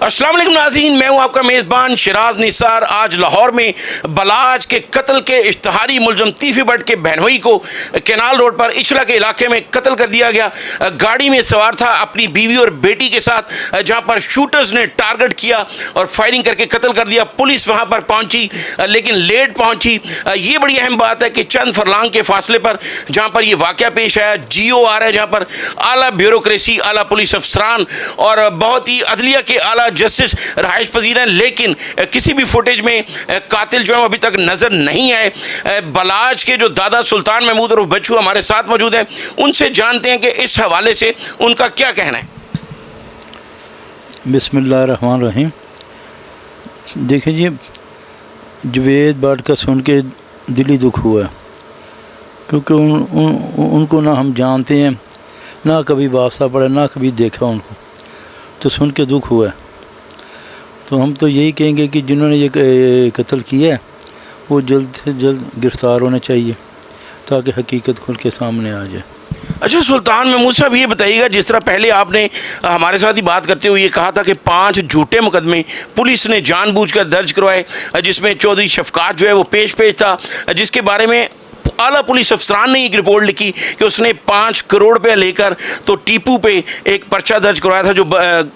السلام علیکم ناظرین، میں ہوں آپ کا میزبان شراز نثار۔ آج لاہور میں بلاج کے قتل کے اشتہاری ملزم تیفی بٹ کے بہنوئی کو کینال روڈ پر اچھلا کے علاقے میں قتل کر دیا گیا۔ گاڑی میں سوار تھا اپنی بیوی اور بیٹی کے ساتھ، جہاں پر شوٹرز نے ٹارگٹ کیا اور فائرنگ کر کے قتل کر دیا۔ پولیس وہاں پر پہنچی لیکن لیٹ پہنچی۔ یہ بڑی اہم بات ہے کہ چند فرلانگ کے فاصلے پر جہاں پر یہ واقعہ پیش آیا، جی او آر ہے، جہاں پر اعلیٰ بیوروکریسی، اعلیٰ پولیس افسران اور بہت ہی عدلیہ کے اعلیٰ جسٹس رہائش پذیر ہیں، لیکن کسی بھی فوٹیج میں قاتل جو ہے ابھی تک نظر نہیں آئے۔ بلاج کے جو دادا سلطان محمود اور بچو ہمارے ساتھ موجود ہیں، ان سے جانتے ہیں کہ اس حوالے سے ان کا کیا کہنا ہے۔ بسم اللہ الرحمن الرحیم۔ دیکھیں جی، جوید بٹ کا سن کے دلی دکھ ہوا ہے، کیونکہ ان کو نہ ہم جانتے ہیں، نہ کبھی واسطہ پڑا، نہ کبھی دیکھا ان کو، تو سن کے دکھ ہوا ہے۔ تو ہم تو یہی کہیں گے کہ جنہوں نے یہ قتل کیا ہے وہ جلد سے جلد گرفتار ہونے چاہیے تاکہ حقیقت کھل کے سامنے آ جائے۔ اچھا سلطان محمود صاحب، یہ بتائیے گا، جس طرح پہلے آپ نے ہمارے ساتھ ہی بات کرتے ہوئے یہ کہا تھا کہ 5 جھوٹے مقدمے پولیس نے جان بوجھ کر درج کروائے، جس میں چودھری شفقات جو ہے وہ پیش تھا، جس کے بارے میں اعلیٰ پولیس افسران نے ایک رپورٹ لکھی کہ اس نے 5 کروڑ روپے لے کر تو ٹیپو پہ ایک پرچہ درج کروایا تھا، جو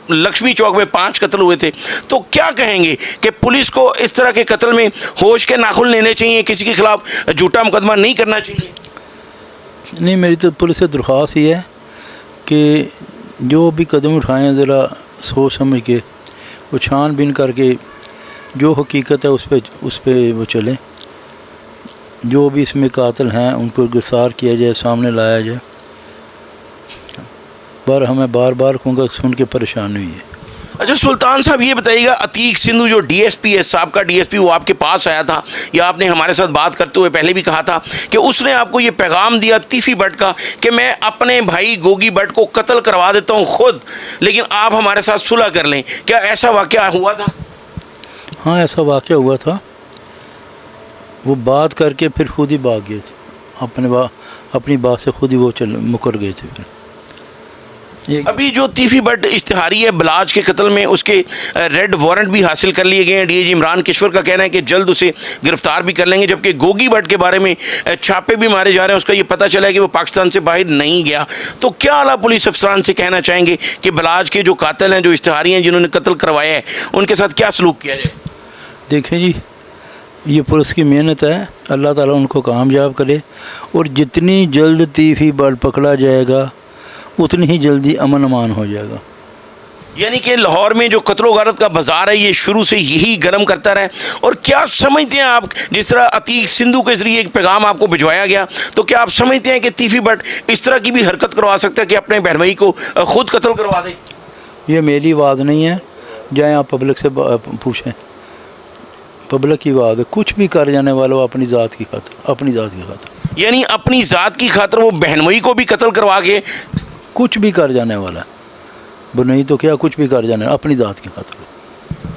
لکشمی چوک میں 5 قتل ہوئے تھے۔ تو کیا کہیں گے کہ پولیس کو اس طرح کے قتل میں ہوش کے ناخن لینے چاہیے، کسی کے خلاف جھوٹا مقدمہ نہیں کرنا چاہیے؟ نہیں، میری تو پولیس سے درخواست یہ ہے کہ جو بھی قدم اٹھائیں ذرا سوچ سمجھ کے، وہ چھان بین کر کے جو حقیقت ہے اس پہ وہ چلیں، جو بھی اس میں قاتل ہیں ان کو گرفتار کیا جائے، سامنے لایا جائے۔ پر ہمیں بار بار کہوں گا سن کے پریشان ہوئی ہے۔ اچھا سلطان صاحب، یہ بتائیے گا، عتیق سندھو جو ڈی ایس پی ہے، سابقہ ڈی ایس پی، وہ آپ کے پاس آیا تھا، یا آپ نے ہمارے ساتھ بات کرتے ہوئے پہلے بھی کہا تھا کہ اس نے آپ کو یہ پیغام دیا تیفی بٹ کا کہ میں اپنے بھائی گوگی بٹ کو قتل کروا دیتا ہوں خود، لیکن آپ ہمارے ساتھ صلح کر لیں؟ کیا ایسا واقعہ ہوا تھا؟ ہاں، ایسا واقعہ ہوا تھا۔ وہ بات کر کے پھر خود ہی بھاگ گئے تھے، اپنی بات سے خود ہی وہ مکر گئے تھے۔ پھر ابھی جو تیفی بٹ اشتہاری ہے بلاج کے قتل میں، اس کے ریڈ وارنٹ بھی حاصل کر لیے گئے ہیں۔ ڈی اے جی عمران کشور کا کہنا ہے کہ جلد اسے گرفتار بھی کر لیں گے، جبکہ گوگی بٹ کے بارے میں چھاپے بھی مارے جا رہے ہیں، اس کا یہ پتہ چلا ہے کہ وہ پاکستان سے باہر نہیں گیا۔ تو کیا اعلیٰ پولیس افسران سے کہنا چاہیں گے کہ بلاج کے جو قاتل ہیں، جو اشتہاری ہیں، جنہوں نے قتل کروایا ہے، ان کے ساتھ کیا سلوک کیا جائے؟ دیکھیں جی، یہ پولیس کی محنت ہے، اللہ تعالیٰ ان کو کامیاب کرے، اور جتنی جلد تیفی بٹ پکڑا جائے گا اتنی ہی جلدی امن امان ہو جائے گا۔ یعنی کہ لاہور میں جو قتل و غارت کا بازار ہے، یہ شروع سے یہی گرم کرتا رہے۔ اور کیا سمجھتے ہیں آپ، جس طرح عتیق سندھو کے ذریعے ایک پیغام آپ کو بھجوایا گیا، تو کیا آپ سمجھتے ہیں کہ تیفی بٹ اس طرح کی بھی حرکت کروا سکتا ہے کہ اپنے بہن بھائی کو خود قتل کروا دے؟ یہ میری بات نہیں ہے، جائیں آپ پبلک سے پوچھیں، پبلک کی بات ہے۔ کچھ بھی کر جانے والا اپنی ذات کی خاطر، یعنی اپنی ذات کی خاطر وہ بہنوئی کو بھی قتل کروا کے کچھ بھی کر جانے والا وہ نہیں تو کیا، کچھ بھی کر جانے اپنی ذات کی خاطر،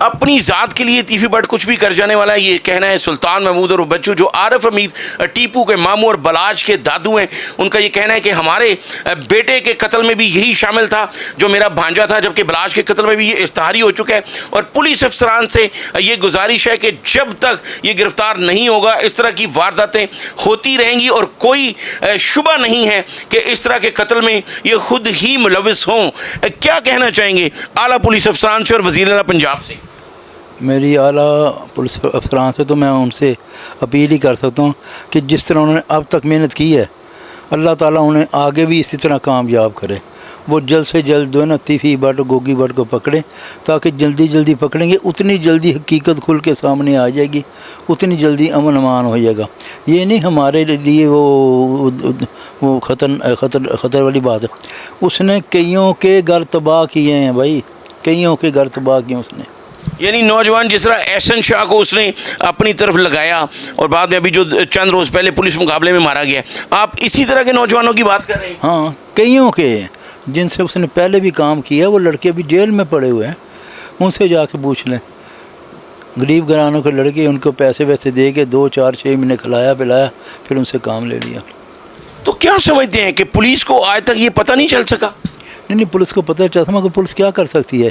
اپنی ذات کے لیے تیفی بٹ کچھ بھی کر جانے والا ہے۔ یہ کہنا ہے سلطان محمود اور بچو، جو عارف امیر ٹیپو کے ماموں اور بلاج کے دادو ہیں، ان کا یہ کہنا ہے کہ ہمارے بیٹے کے قتل میں بھی یہی شامل تھا جو میرا بھانجا تھا، جبکہ بلاج کے قتل میں بھی یہ اشتہاری ہو چکا ہے۔ اور پولیس افسران سے یہ گزارش ہے کہ جب تک یہ گرفتار نہیں ہوگا، اس طرح کی وارداتیں ہوتی رہیں گی، اور کوئی شبہ نہیں ہے کہ اس طرح کے قتل میں یہ خود ہی ملوث ہوں۔ کیا کہنا چاہیں گے اعلیٰ پولیس افسران سے اور وزیر اعلیٰ پنجاب سے؟ میری اعلیٰ پولیس افسران سے تو میں ان سے اپیل ہی کر سکتا ہوں کہ جس طرح انہوں نے اب تک محنت کی ہے، اللہ تعالیٰ انہیں آگے بھی اسی طرح کامیاب کرے۔ وہ جلد سے جلد جو ہے نا تیفی بٹ اور گوگی بٹ کو پکڑیں، تاکہ جلدی پکڑیں گے اتنی جلدی حقیقت کھل کے سامنے آ جائے گی، اتنی جلدی امن امان ہو جائے گا۔ یہ نہیں ہمارے لیے وہ خطر والی بات ہے۔ اس نے کئیوں کے گھر تباہ کیے ہیں بھائی، کئیوں کے گھر تباہ کیے اس نے۔ یعنی نوجوان جس طرح احسن شاہ کو اس نے اپنی طرف لگایا، اور بعد میں ابھی جو چند روز پہلے پولیس مقابلے میں مارا گیا، آپ اسی طرح کے نوجوانوں کی بات کر رہے ہیں؟ ہاں، کئیوں کے جن سے اس نے پہلے بھی کام کیا، وہ لڑکے بھی جیل میں پڑے ہوئے ہیں، ان سے جا کے پوچھ لیں۔ غریب گھرانوں کے لڑکے، ان کو پیسے ویسے دے کے 2 4 6 مہینے کھلایا پلایا، پھر ان سے کام لے لیا۔ تو کیا سمجھتے ہیں کہ پولیس کو آج تک یہ پتہ نہیں چل سکا؟ نہیں، پولیس کو پتہ چلتا، مگر پولیس کیا کر سکتی ہے؟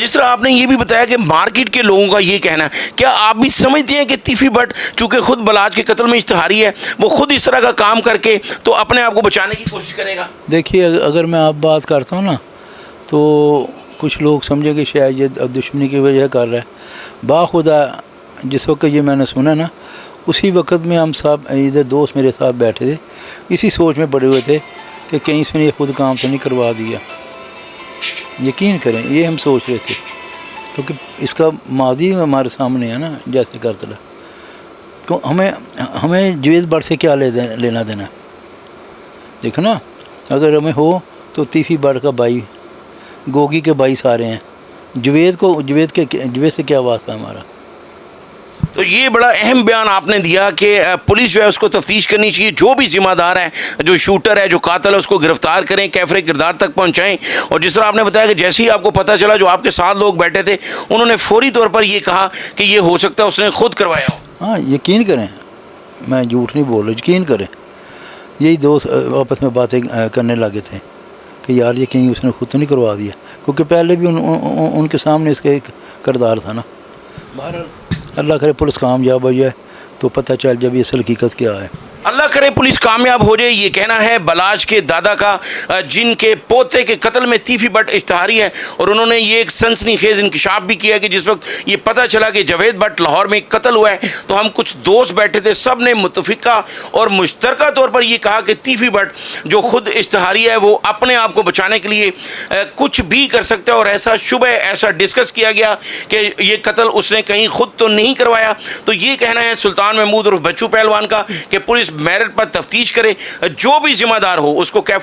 جس طرح آپ نے یہ بھی بتایا کہ مارکیٹ کے لوگوں کا یہ کہنا ہے، کیا آپ بھی سمجھتے ہیں کہ تیفی بٹ چونکہ خود بلاج کے قتل میں اشتہاری ہے، وہ خود اس طرح کا کام کر کے تو اپنے آپ کو بچانے کی کوشش کرے گا؟ دیکھیے اگر میں آپ بات کرتا ہوں نا تو کچھ لوگ سمجھیں کہ شاید یہ دشمنی کی وجہ کر رہا ہے، باخدا جس وقت یہ میں نے سنا نا اسی وقت میں ہم سب ادھر دوست میرے ساتھ بیٹھے تھے، اسی سوچ میں پڑے ہوئے تھے کہ کہیں سے یہ خود کام تو نہیں کروا دیا. یقین کریں یہ ہم سوچ رہے تھے کیونکہ اس کا ماضی ہمارے سامنے ہے نا جیسے قتل. تو ہمیں جوید بٹ سے کیا لینا دینا؟ دیکھو نا اگر ہمیں ہو تو تیفی بٹ کا بھائی گوگی کے بھائی سارے ہیں، جوید سے کیا واسطہ ہمارا؟ تو یہ بڑا اہم بیان آپ نے دیا کہ پولیس جو ہے اس کو تفتیش کرنی چاہیے، جو بھی ذمہ دار ہے، جو شوٹر ہے، جو قاتل ہے، اس کو گرفتار کریں، کیفر کردار تک پہنچائیں. اور جس طرح آپ نے بتایا کہ جیسے ہی آپ کو پتہ چلا جو آپ کے ساتھ لوگ بیٹھے تھے انہوں نے فوری طور پر یہ کہا کہ یہ ہو سکتا ہے اس نے خود کروایا ہو. ہاں یقین کریں، میں جھوٹ نہیں بول رہا، یقین کریں یہی دوست آپس میں باتیں کرنے لگے تھے کہ یار یہ کہیں اس نے خود تو نہیں کروا دیا، کیونکہ پہلے بھی ان کے سامنے اس کا ایک کردار تھا نا. بہرحال اللہ کرے پولیس کامیاب ہو جائے تو پتہ چل جب یہ اصل حقیقت کیا ہے. اللہ کرے پولیس کامیاب ہو جائے، یہ کہنا ہے بلاج کے دادا کا جن کے پوتے کے قتل میں تیفی بٹ اشتہاری ہے. اور انہوں نے یہ ایک سنسنی خیز انکشاف بھی کیا کہ جس وقت یہ پتہ چلا کہ جاوید بٹ لاہور میں قتل ہوا ہے تو ہم کچھ دوست بیٹھے تھے، سب نے متفقہ اور مشترکہ طور پر یہ کہا کہ تیفی بٹ جو خود اشتہاری ہے وہ اپنے آپ کو بچانے کے لیے کچھ بھی کر سکتا ہے. اور ایسا شبہ ایسا ڈسکس کیا گیا کہ یہ قتل اس نے کہیں خود تو نہیں کروایا. تو یہ کہنا ہے سلطان محمود اور بچو پہلوان کا کہ پولیس میرٹ پر تفتیش کرے، جو بھی ذمہ دار ہو اس کو کیفر